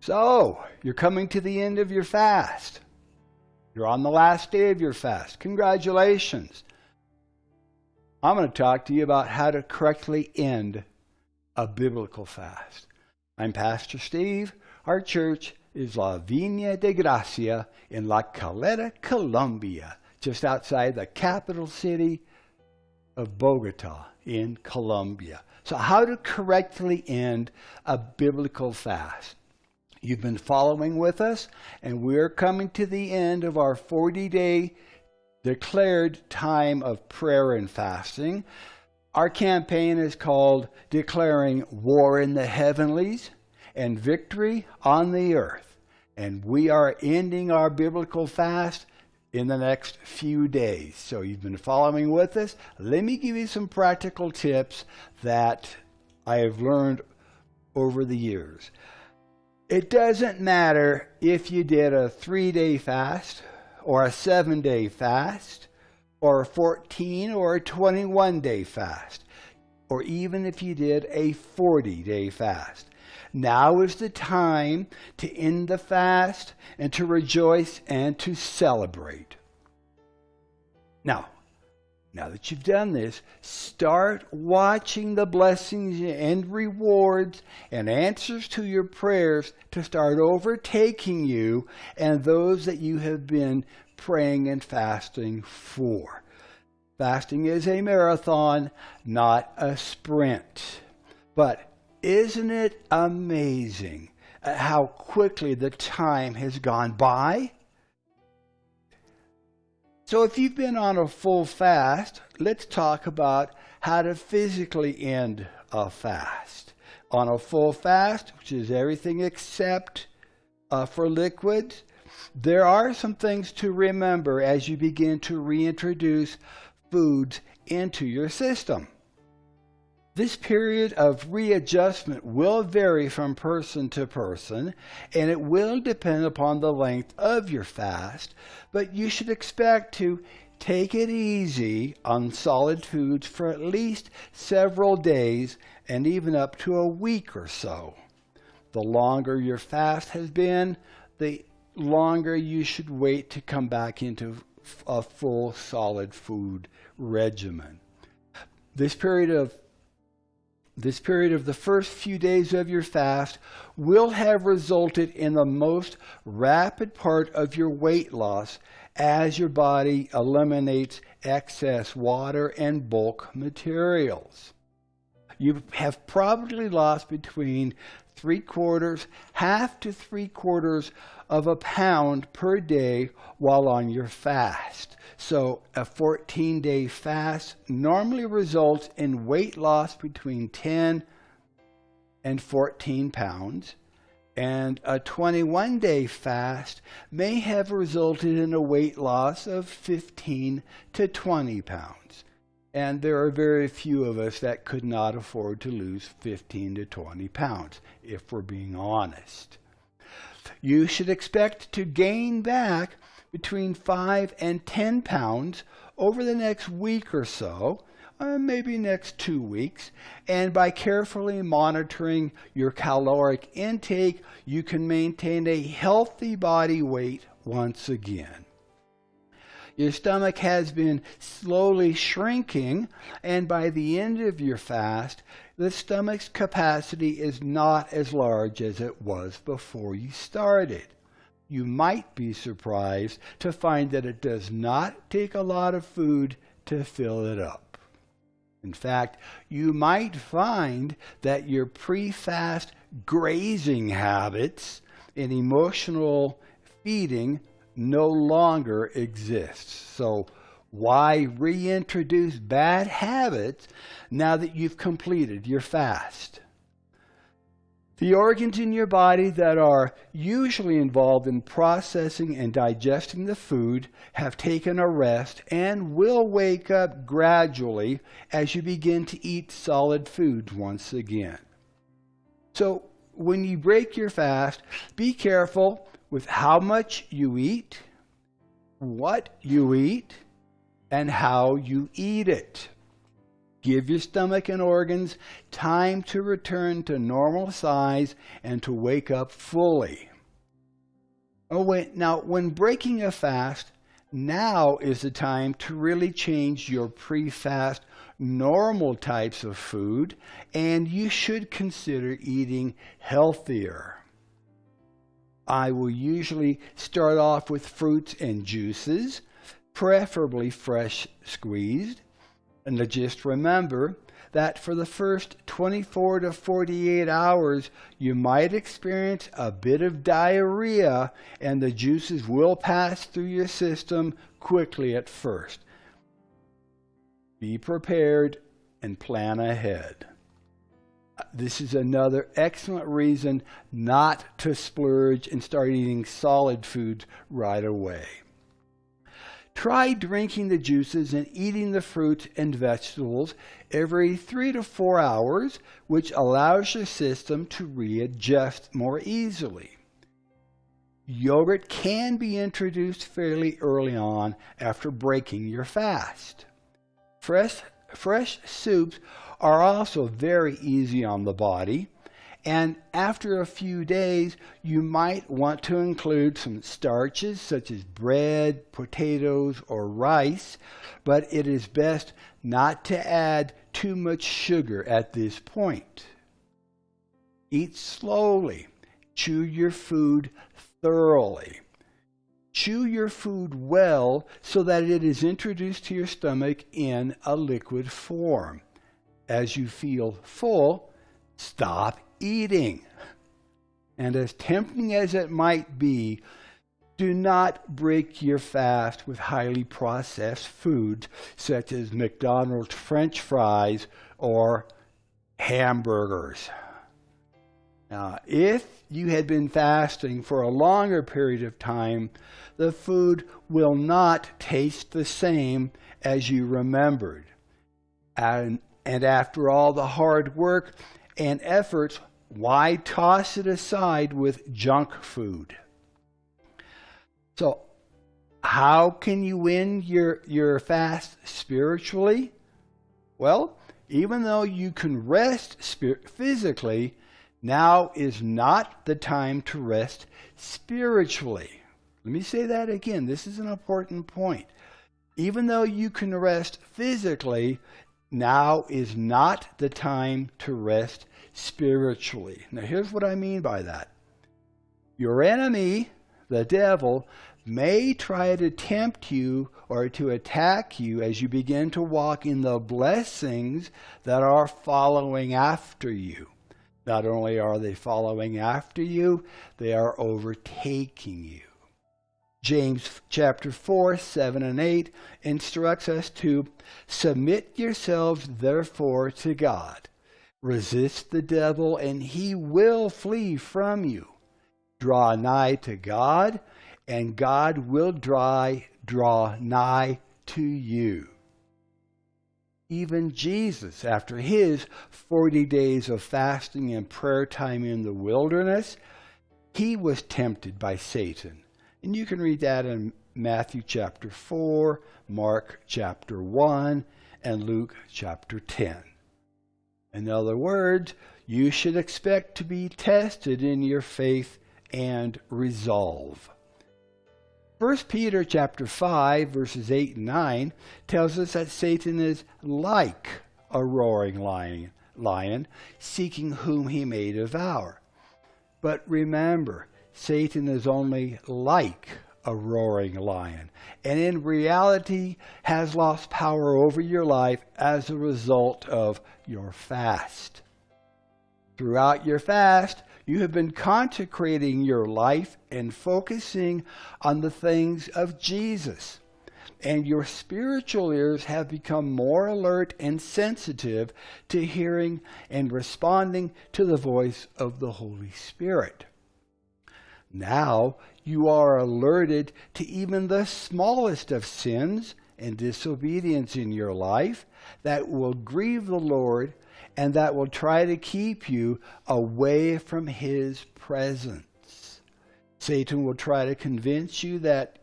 So, you're coming to the end of your fast. You're on the last day of your fast. Congratulations. I'm going to talk to you about how to correctly end a biblical fast. I'm Pastor Steve. Our church is La Viña de Gracia in La Calera, Colombia, just outside the capital city of Bogota in Colombia. So how to correctly end a biblical fast. You've been following with us, and we're coming to the end of our 40-day declared time of prayer and fasting. Our campaign is called Declaring War in the Heavenlies and Victory on the Earth. And we are ending our biblical fast in the next few days. So you've been following with us. Let me give you some practical tips that I have learned over the years. It doesn't matter if you did a 3-day fast or a 7-day fast or a 14 or a 21-day fast, or even if you did a 40-day fast. Now is the time to end the fast and to rejoice and to celebrate. Now that you've done this, start watching the blessings and rewards and answers to your prayers to start overtaking you and those that you have been praying and fasting for. Fasting is a marathon, not a sprint. But isn't it amazing how quickly the time has gone by? So if you've been on a full fast, let's talk about how to physically end a fast. On a full fast, which is everything except for liquids, there are some things to remember as you begin to reintroduce foods into your system. This period of readjustment will vary from person to person, and it will depend upon the length of your fast, but you should expect to take it easy on solid foods for at least several days and even up to a week or so. The longer your fast has been, the longer you should wait to come back into a full solid food regimen. This period of the first few days of your fast will have resulted in the most rapid part of your weight loss as your body eliminates excess water and bulk materials. You have probably lost between 1/4 to 3/4 of a pound per day while on your fast. So a 14-day fast normally results in weight loss between 10 and 14 pounds, and a 21-day fast may have resulted in a weight loss of 15 to 20 pounds. And there are very few of us that could not afford to lose 15 to 20 pounds, if we're being honest. You should expect to gain back between 5 and 10 pounds over the next week or so, maybe next 2 weeks, and by carefully monitoring your caloric intake, you can maintain a healthy body weight once again. Your stomach has been slowly shrinking, and by the end of your fast, the stomach's capacity is not as large as it was before you started. You might be surprised to find that it does not take a lot of food to fill it up. In fact, you might find that your pre-fast grazing habits and emotional feeding no longer exists. So why reintroduce bad habits now that you've completed your fast? The organs in your body that are usually involved in processing and digesting the food have taken a rest and will wake up gradually as you begin to eat solid foods once again. So when you break your fast, be careful with how much you eat, what you eat, and how you eat it. Give your stomach and organs time to return to normal size and to wake up fully. Now, when breaking a fast, now is the time to really change your pre-fast normal types of food, and you should consider eating healthier. I will usually start off with fruits and juices, preferably fresh squeezed. And just remember that for the first 24 to 48 hours, you might experience a bit of diarrhea, and the juices will pass through your system quickly at first. Be prepared and plan ahead. This is another excellent reason not to splurge and start eating solid foods right away. Try drinking the juices and eating the fruits and vegetables every 3 to 4 hours, which allows your system to readjust more easily. Yogurt can be introduced fairly early on after breaking your fast. Fresh soups are also very easy on the body, and after a few days, you might want to include some starches such as bread, potatoes, or rice, but it is best not to add too much sugar at this point. Eat slowly. Chew your food thoroughly. Chew your food well so that it is introduced to your stomach in a liquid form. As you feel full, stop eating. And as tempting as it might be, do not break your fast with highly processed foods such as McDonald's French fries or hamburgers. Now, if you had been fasting for a longer period of time, the food will not taste the same as you remembered. And after all the hard work and efforts, why toss it aside with junk food? So, how can you win your fast spiritually? Well, even though you can rest physically, now is not the time to rest spiritually. Let me say that again. This is an important point. Even though you can rest physically, now is not the time to rest spiritually. Now, here's what I mean by that. Your enemy, the devil, may try to tempt you or to attack you as you begin to walk in the blessings that are following after you. Not only are they following after you, they are overtaking you. James chapter 4, 7 and 8 instructs us to submit yourselves therefore to God. Resist the devil and he will flee from you. Draw nigh to God and God will draw nigh to you. Even Jesus, after his 40 days of fasting and prayer time in the wilderness, he was tempted by Satan. And you can read that in Matthew chapter 4, Mark chapter 1, and Luke chapter 10. In other words, you should expect to be tested in your faith and resolve. 1 Peter chapter 5, verses 8 and 9 tells us that Satan is like a roaring lion, seeking whom he may devour. But remember, Satan is only like a roaring lion, and in reality has lost power over your life as a result of your fast. Throughout your fast, you have been consecrating your life and focusing on the things of Jesus. And your spiritual ears have become more alert and sensitive to hearing and responding to the voice of the Holy Spirit. Now you are alerted to even the smallest of sins and disobedience in your life that will grieve the Lord and that will try to keep you away from his presence. Satan will try to convince you that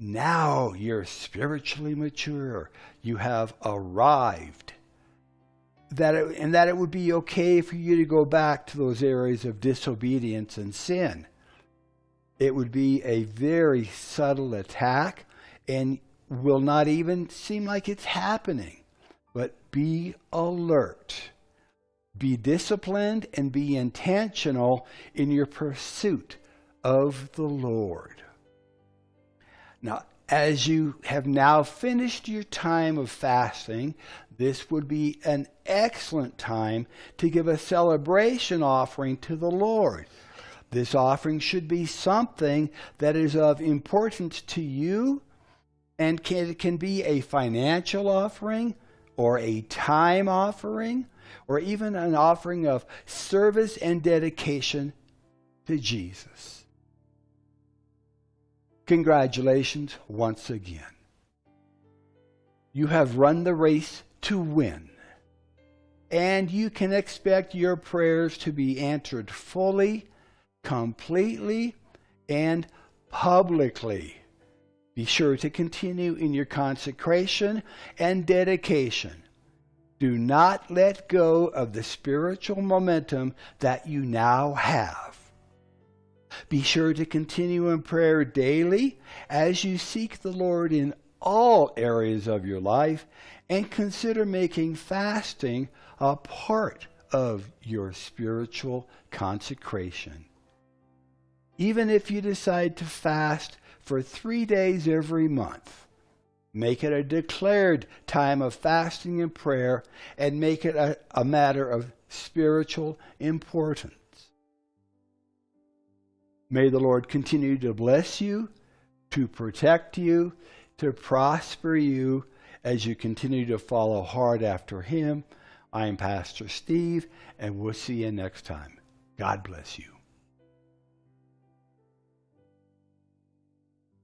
Now you're spiritually mature. You have arrived. That it would be okay for you to go back to those areas of disobedience and sin. It would be a very subtle attack and will not even seem like it's happening. But be alert. Be disciplined and be intentional in your pursuit of the Lord. Now, as you have now finished your time of fasting, this would be an excellent time to give a celebration offering to the Lord. This offering should be something that is of importance to you, and it can be a financial offering or a time offering or even an offering of service and dedication to Jesus. Congratulations once again. You have run the race to win, and you can expect your prayers to be answered fully, completely, and publicly. Be sure to continue in your consecration and dedication. Do not let go of the spiritual momentum that you now have. Be sure to continue in prayer daily as you seek the Lord in all areas of your life, and consider making fasting a part of your spiritual consecration. Even if you decide to fast for 3 days every month, make it a declared time of fasting and prayer, and make it a matter of spiritual importance. May the Lord continue to bless you, to protect you, to prosper you as you continue to follow hard after Him. I'm Pastor Steve, and we'll see you next time. God bless you.